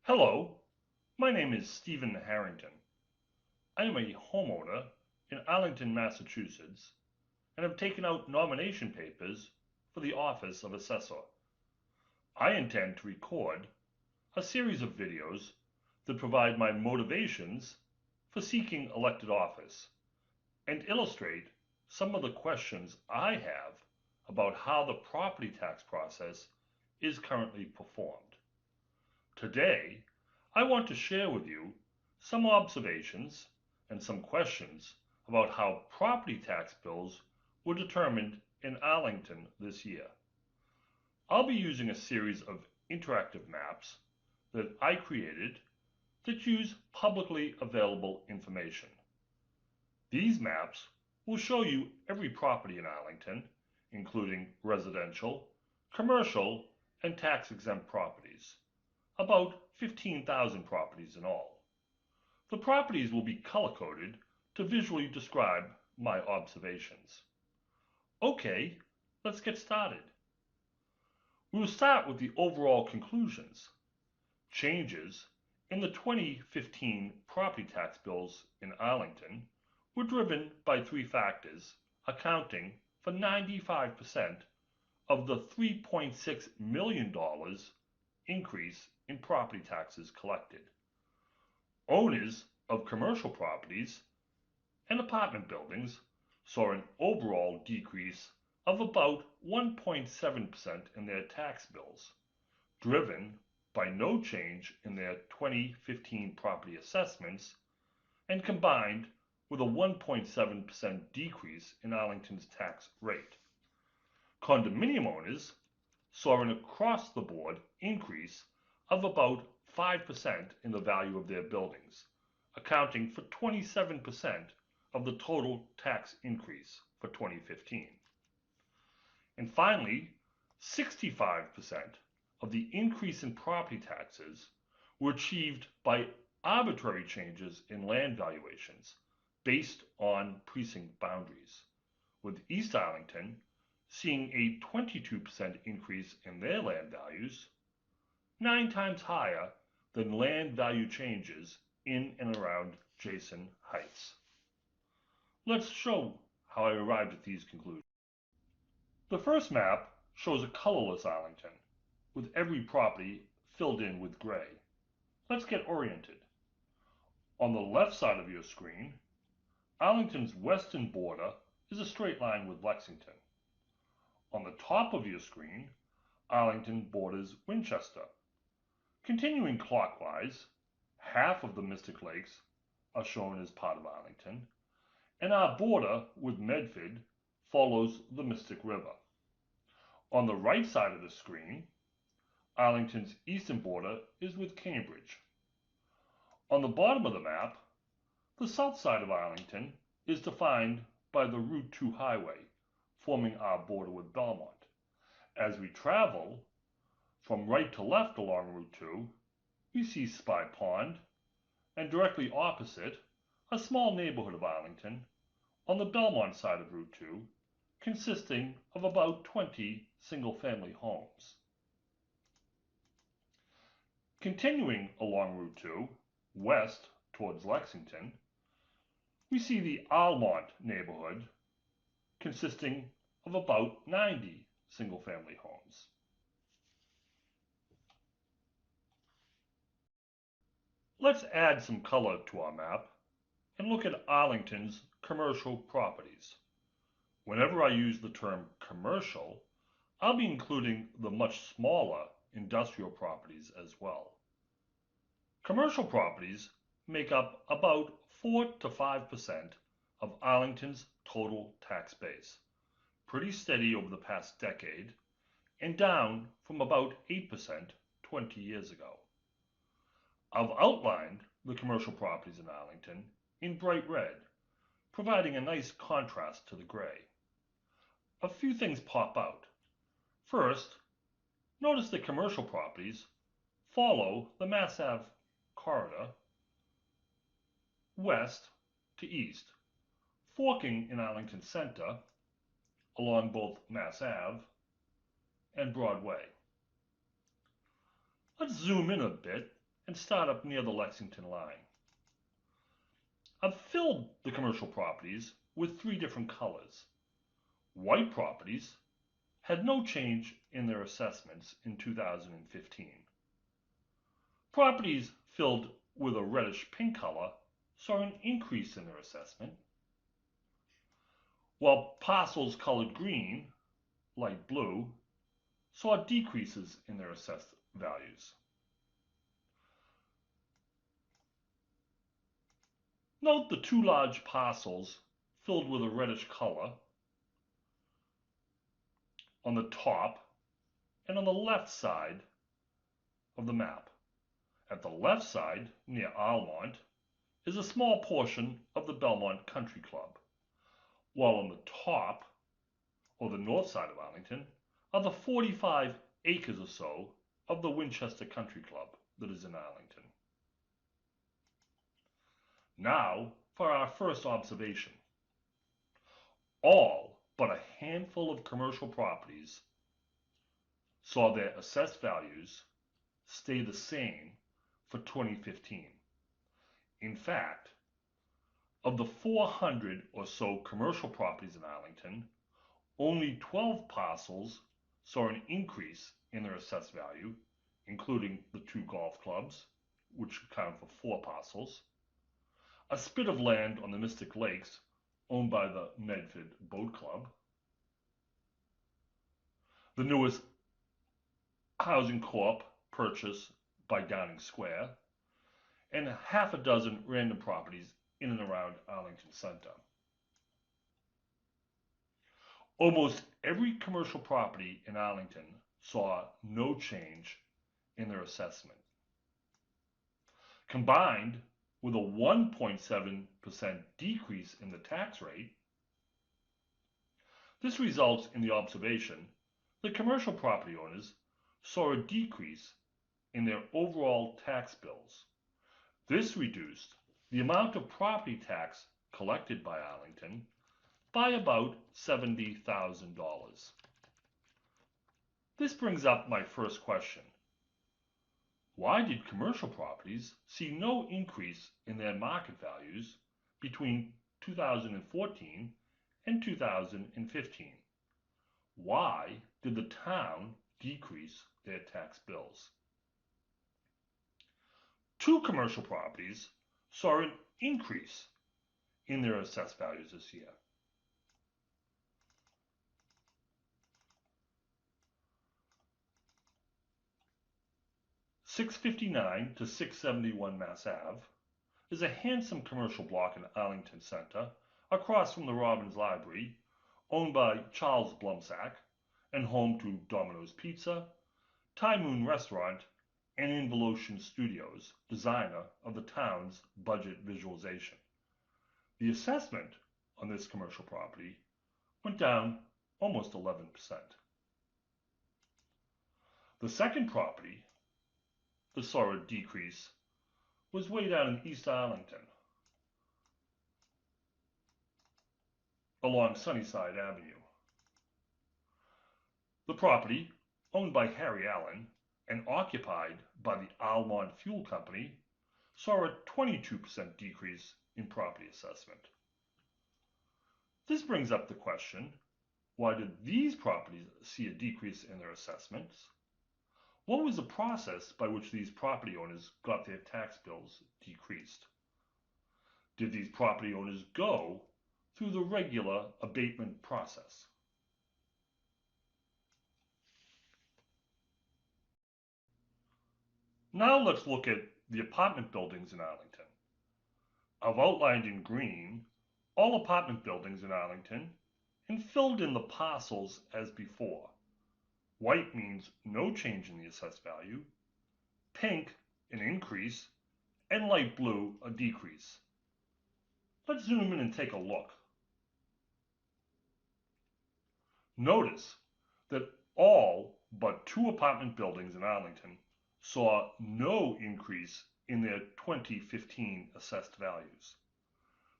Hello, my name is Stephen Harrington. I am a homeowner in Arlington, Massachusetts, and have taken out nomination papers for the office of assessor. I intend to record a series of videos that provide my motivations for seeking elected office and illustrate some of the questions I have about how the property tax process is currently performed. Today, I want to share with you some observations and some questions about how property tax bills were determined in Arlington this year. I'll be using a series of interactive maps that I created that use publicly available information. These maps will show you every property in Arlington, including residential, commercial, and tax-exempt properties, about 15,000 properties in all. The properties will be color-coded to visually describe my observations. Okay, let's get started. We will start with the overall conclusions. Changes in the 2015 property tax bills in Arlington were driven by three factors, accounting for 95% of the $3.6 million increase in property taxes collected. Owners of commercial properties and apartment buildings saw an overall decrease of about 1.7% in their tax bills, driven by no change in their 2015 property assessments and combined with a 1.7% decrease in Arlington's tax rate. Condominium owners saw an across-the-board increase of about 5% in the value of their buildings, accounting for 27% of the total tax increase for 2015. And finally, 65% of the increase in property taxes were achieved by arbitrary changes in land valuations based on precinct boundaries, with East Arlington seeing a 22% increase in their land values, 9 times higher than land value changes in and around Jason Heights. Let's show how I arrived at these conclusions. The first map shows a colorless Arlington, with every property filled in with gray. Let's get oriented. On the left side of your screen, Arlington's western border is a straight line with Lexington. On the top of your screen, Arlington borders Winchester. Continuing clockwise, half of the Mystic Lakes are shown as part of Arlington, and our border with Medford follows the Mystic River. On the right side of the screen, Arlington's eastern border is with Cambridge. On the bottom of the map, the south side of Arlington is defined by the Route 2 highway, forming our border with Belmont. As we travel from right to left along Route 2, we see Spy Pond, and directly opposite, a small neighborhood of Arlington on the Belmont side of Route 2, consisting of about 20 single-family homes. Continuing along Route 2, west towards Lexington, we see the Almont neighborhood, consisting of about 90 single-family homes. Let's add some color to our map and look at Arlington's commercial properties. Whenever I use the term commercial, I'll be including the much smaller industrial properties as well. Commercial properties make up about 4 to 5% of Arlington's total tax base, pretty steady over the past decade, and down from about 8% 20 years ago. I've outlined the commercial properties in Arlington in bright red, providing a nice contrast to the gray. A few things pop out. First, notice that commercial properties follow the Mass Ave corridor west to east, forking in Arlington Center along both Mass Ave and Broadway. Let's zoom in a bit and start up near the Lexington line. I've filled the commercial properties with three different colors. White properties had no change in their assessments in 2015. Properties filled with a reddish pink color saw an increase in their assessment, while parcels colored green, light blue, saw decreases in their assessed values. Note the two large parcels filled with a reddish color on the top and on the left side of the map. At the left side, near Almont, is a small portion of the Belmont Country Club, while on the top, or the north side of Arlington, are the 45 acres or so of the Winchester Country Club that is in Arlington. Now for our first observation. All but a handful of commercial properties saw their assessed values stay the same for 2015. In fact, of the 400 or so commercial properties in Arlington, only 12 parcels saw an increase in their assessed value, including the two golf clubs, which account for 4 parcels, a spit of land on the Mystic Lakes owned by the Medford Boat Club, the newest housing corp purchase by Downing Square, and half a dozen random properties in and around Arlington Center. Almost every commercial property in Arlington saw no change in their assessment. Combined with a 1.7% decrease in the tax rate, this results in the observation that commercial property owners saw a decrease in their overall tax bills. This reduced the amount of property tax collected by Arlington by about $70,000. This brings up my first question. Why did commercial properties see no increase in their market values between 2014 and 2015? Why did the town decrease their tax bills? Two commercial properties saw an increase in their assessed values this year. .659 to 671 Mass Ave is a handsome commercial block in Arlington Center across from the Robbins Library, owned by Charles Blumsack and home to Domino's Pizza, Thai Moon Restaurant, and Involution Studios, designer of the town's budget visualization. The assessment on this commercial property went down almost 11%. The second property that saw a decrease was way down in East Arlington, along Sunnyside Avenue. The property, owned by Harry Allen and occupied by the Almont Fuel Company, saw a 22% decrease in property assessment. This brings up the question, why did these properties see a decrease in their assessments? What was the process by which these property owners got their tax bills decreased? Did these property owners go through the regular abatement process? Now let's look at the apartment buildings in Arlington. I've outlined in green all apartment buildings in Arlington and filled in the parcels as before. White means no change in the assessed value, pink an increase, and light blue a decrease. Let's zoom in and take a look. Notice that all but 2 apartment buildings in Arlington saw no increase in their 2015 assessed values.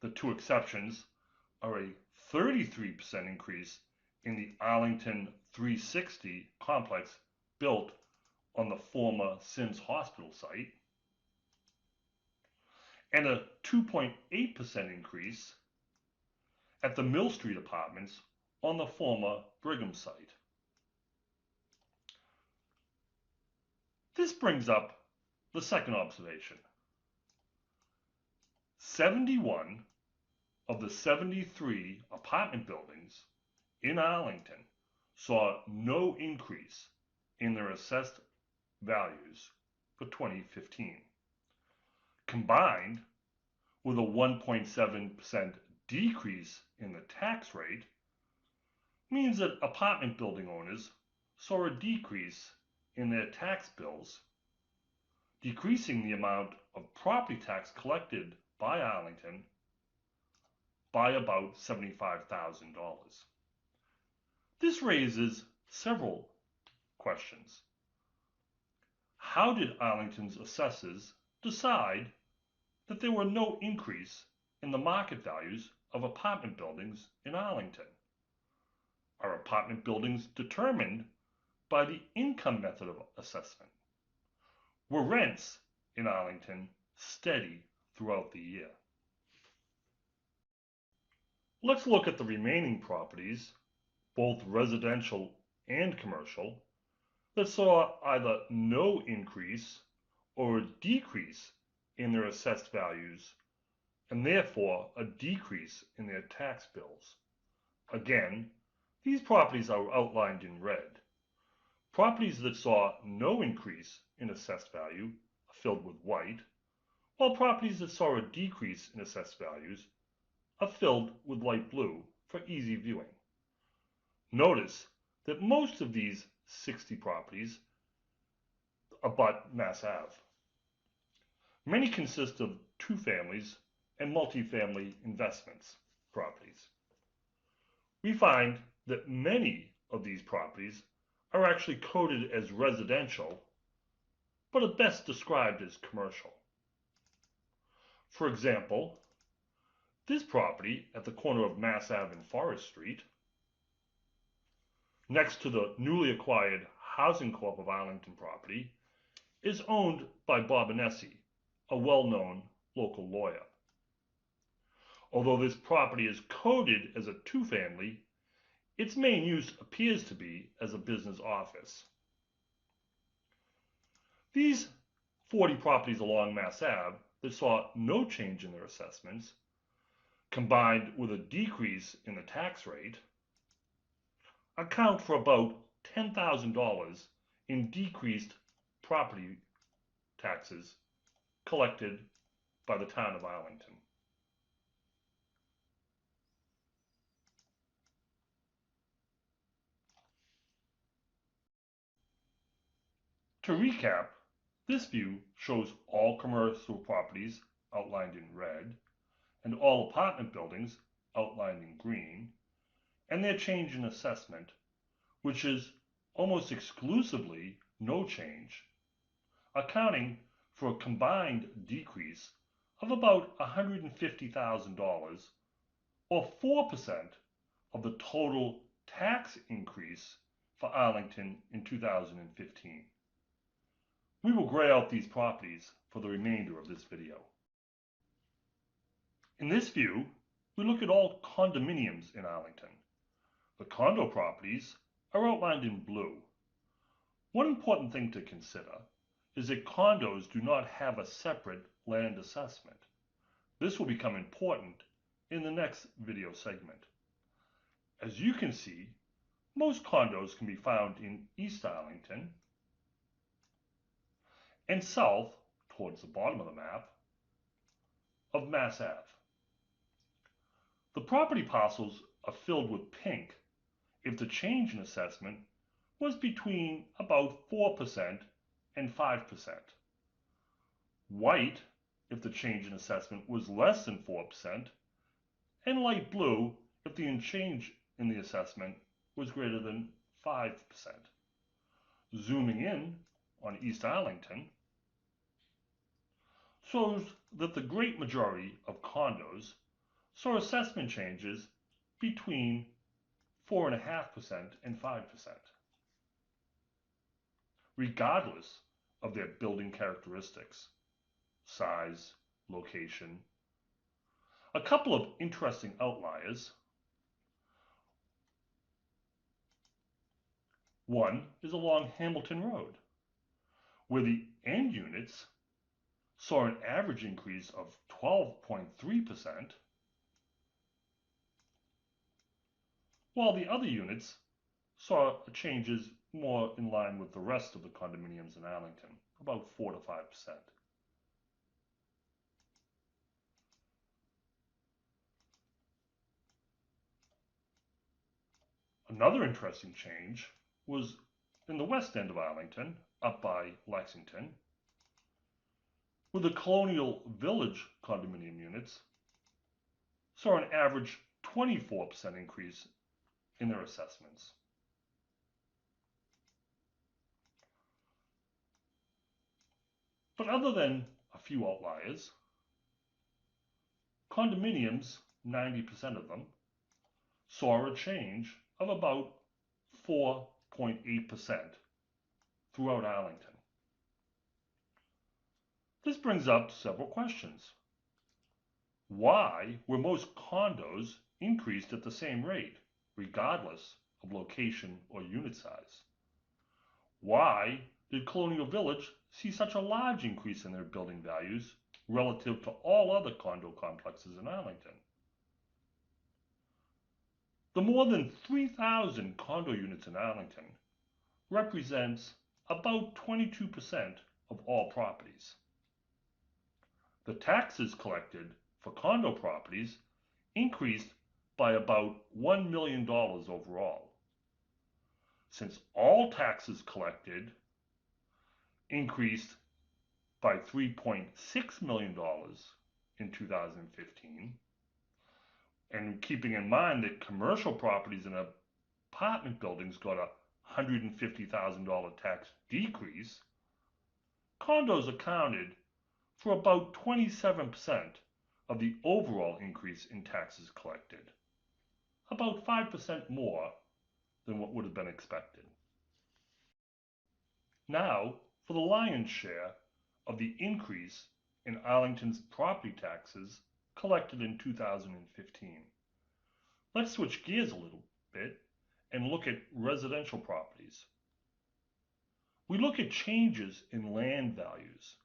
The 2 exceptions are a 33% increase in the Arlington 360 complex built on the former Sims Hospital site, and a 2.8% increase at the Mill Street apartments on the former Brigham site. This brings up the second observation. 71 of the 73 apartment buildings in Arlington saw no increase in their assessed values for 2015. Combined with a 1.7% decrease in the tax rate means that apartment building owners saw a decrease in their tax bills, decreasing the amount of property tax collected by Arlington by about $75,000. This raises several questions. How did Arlington's assessors decide that there were no increase in the market values of apartment buildings in Arlington? Are apartment buildings determined by the income method of assessment? Were rents in Arlington steady throughout the year? Let's look at the remaining properties, both residential and commercial, that saw either no increase or a decrease in their assessed values, and therefore a decrease in their tax bills. Again, these properties are outlined in red. Properties that saw no increase in assessed value are filled with white, while properties that saw a decrease in assessed values are filled with light blue for easy viewing. Notice that most of these 60 properties abut Mass Ave. Many consist of two families and multifamily investments properties. We find that many of these properties are actually coded as residential, but are best described as commercial. For example, this property at the corner of Mass Ave and Forest Street, next to the newly acquired Housing Corp of Arlington property, is owned by Bob Anesi, a well-known local lawyer. Although this property is coded as a two-family, its main use appears to be as a business office. These 40 properties along Mass Ave that saw no change in their assessments, combined with a decrease in the tax rate, account for about $10,000 in decreased property taxes collected by the town of Arlington. To recap, this view shows all commercial properties outlined in red and all apartment buildings outlined in green, and their change in assessment, which is almost exclusively no change, accounting for a combined decrease of about $150,000 or 4% of the total tax increase for Arlington in 2015. We will gray out these properties for the remainder of this video. In this view, we look at all condominiums in Arlington. The condo properties are outlined in blue. One important thing to consider is that condos do not have a separate land assessment. This will become important in the next video segment. As you can see, most condos can be found in East Arlington and south, towards the bottom of the map, of Mass Ave. The property parcels are filled with pink if the change in assessment was between about 4% and 5%. White if the change in assessment was less than 4%, and light blue if the change in the assessment was greater than 5%. Zooming in on East Arlington shows that the great majority of condos saw assessment changes between 4.5% and 5%. Regardless of their building characteristics, size, location. A couple of interesting outliers. One is along Hamilton Road, where the end units saw an average increase of 12.3%, while the other units saw changes more in line with the rest of the condominiums in Arlington, about 4 to 5%. Another interesting change was in the west end of Arlington, up by Lexington, where the Colonial Village condominium units saw an average 24% increase in their assessments. But other than a few outliers, condominiums, 90% of them, saw a change of about 4.8% throughout Arlington. This brings up several questions. Why were most condos increased at the same rate, regardless of location or unit size? Why did Colonial Village see such a large increase in their building values relative to all other condo complexes in Arlington? The more than 3,000 condo units in Arlington represents about 22% of all properties. The taxes collected for condo properties increased by about $1 million overall. Since all taxes collected increased by $3.6 million in 2015, and keeping in mind that commercial properties and apartment buildings got a $150,000 tax decrease, condos accounted for about 27% of the overall increase in taxes collected, about 5% more than what would have been expected. Now, for the lion's share of the increase in Arlington's property taxes collected in 2015. Let's switch gears a little bit and look at residential properties. We look at changes in land values.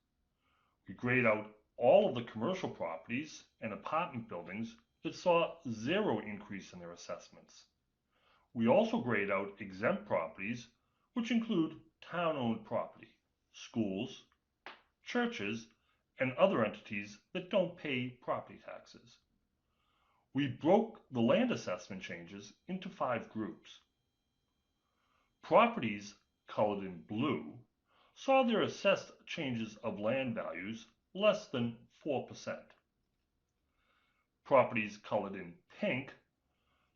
We grade out all of the commercial properties and apartment buildings that saw zero increase in their assessments. We also grade out exempt properties, which include town-owned property, schools, churches, and other entities that don't pay property taxes. We broke the land assessment changes into 5 groups. Properties colored in blue saw their assessed changes of land values less than 4%. Properties colored in pink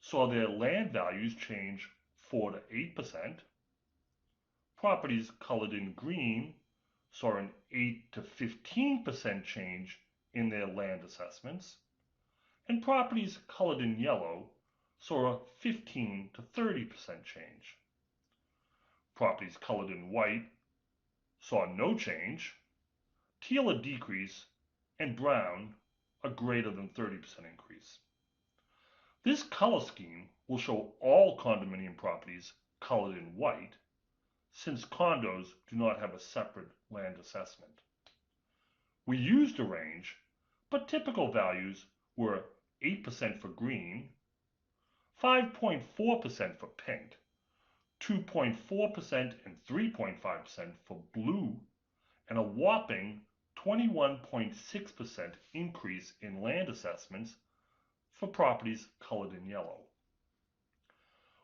saw their land values change 4 to 8%. Properties colored in green saw an 8 to 15% change in their land assessments, and properties colored in yellow saw a 15 to 30% change. Properties colored in white saw no change, teal a decrease, and brown a greater than 30% increase. This color scheme will show all condominium properties colored in white, since condos do not have a separate land assessment. We used a range, but typical values were 8% for green, 5.4% for pink, 2.4% and 3.5% for blue, and a whopping 21.6% increase in land assessments for properties colored in yellow.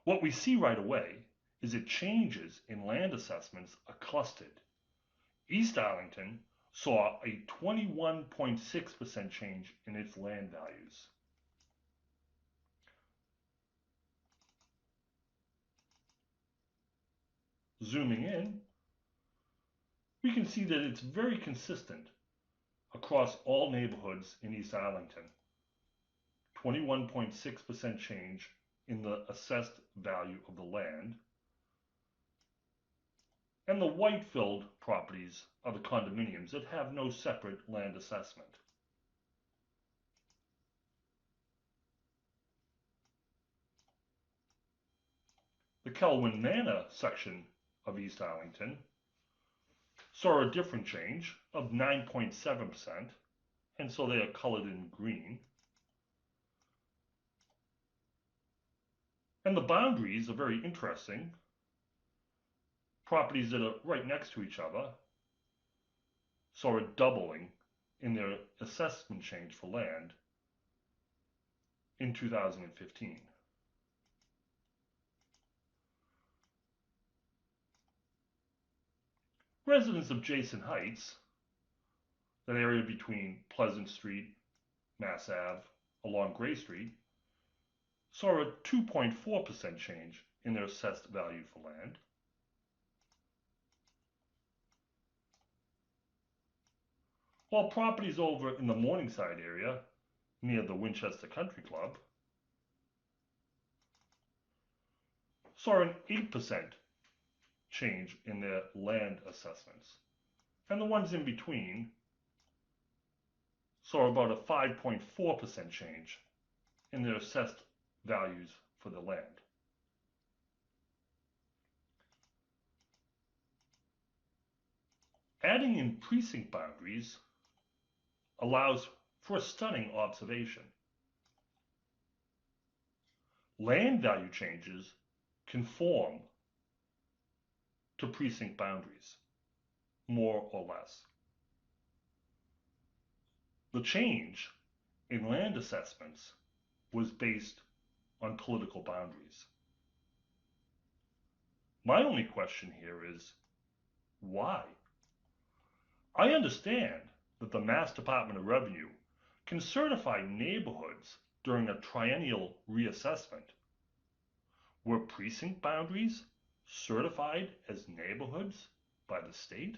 What we see right away is that changes in land assessments are clustered. East Arlington saw a 21.6% change in its land values. Zooming in, we can see that it's very consistent across all neighborhoods in East Arlington. 21.6% change in the assessed value of the land. And the white-filled properties are the condominiums that have no separate land assessment. The Kelwyn Manor section of East Arlington saw a different change of 9.7%, and so they are colored in green. And the boundaries are very interesting. Properties that are right next to each other saw a doubling in their assessment change for land in 2015. Residents of Jason Heights, that area between Pleasant Street, Mass Ave, along Gray Street, saw a 2.4% change in their assessed value for land. While properties over in the Morningside area, near the Winchester Country Club, saw an 8% change in their land assessments. And the ones in between saw about a 5.4% change in their assessed values for the land. Adding in precinct boundaries allows for a stunning observation. Land value changes conform to precinct boundaries, more or less. The change in land assessments was based on political boundaries. My only question here is, why? I understand that the Mass Department of Revenue can certify neighborhoods during a triennial reassessment. Were precinct boundaries certified as neighborhoods by the state?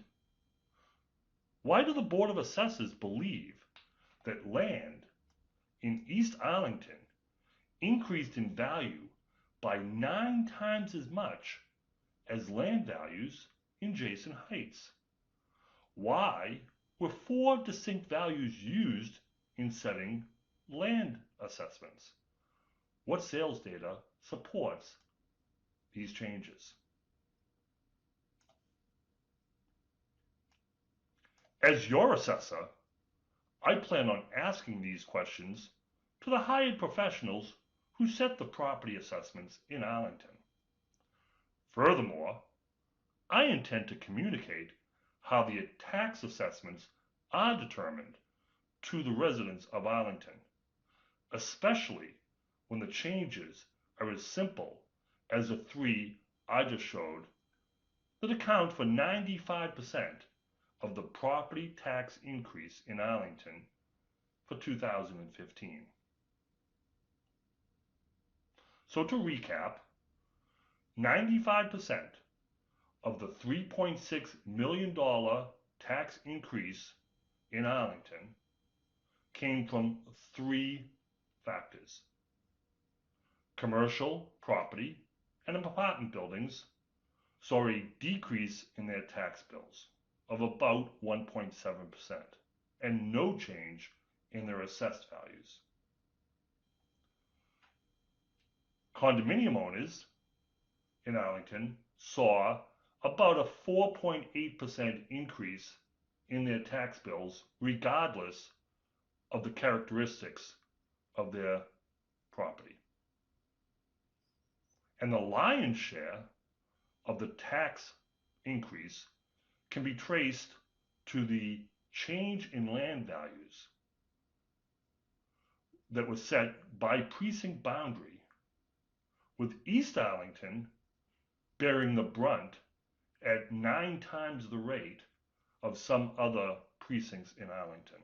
Why do the Board of Assessors believe that land in East Arlington increased in value by 9 times as much as land values in Jason Heights? Why were 4 distinct values used in setting land assessments? What sales data supports these changes? As your assessor, I plan on asking these questions to the hired professionals who set the property assessments in Arlington. Furthermore, I intend to communicate how the tax assessments are determined to the residents of Arlington, especially when the changes are as simple as the 3 I just showed that account for 95% of the property tax increase in Arlington for 2015. So to recap, 95% of the $3.6 million tax increase in Arlington came from 3 factors. Commercial property and apartment buildings saw a decrease in their tax bills of about 1.7% and no change in their assessed values. Condominium owners in Arlington saw about a 4.8% increase in their tax bills regardless of the characteristics of their property. And the lion's share of the tax increase can be traced to the change in land values that was set by precinct boundary, with East Arlington bearing the brunt at 9 times the rate of some other precincts in Arlington.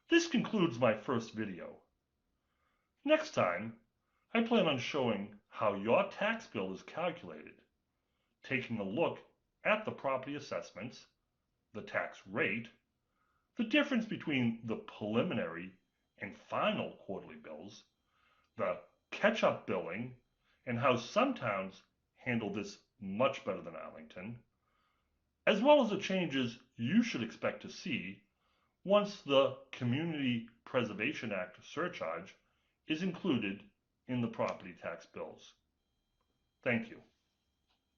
This concludes my first video. Next time, I plan on showing how your tax bill is calculated, taking a look at the property assessments, the tax rate, the difference between the preliminary and final quarterly bills, the catch-up billing, and how some towns handle this much better than Arlington, as well as the changes you should expect to see once the Community Preservation Act surcharge is included in the property tax bills. Thank you.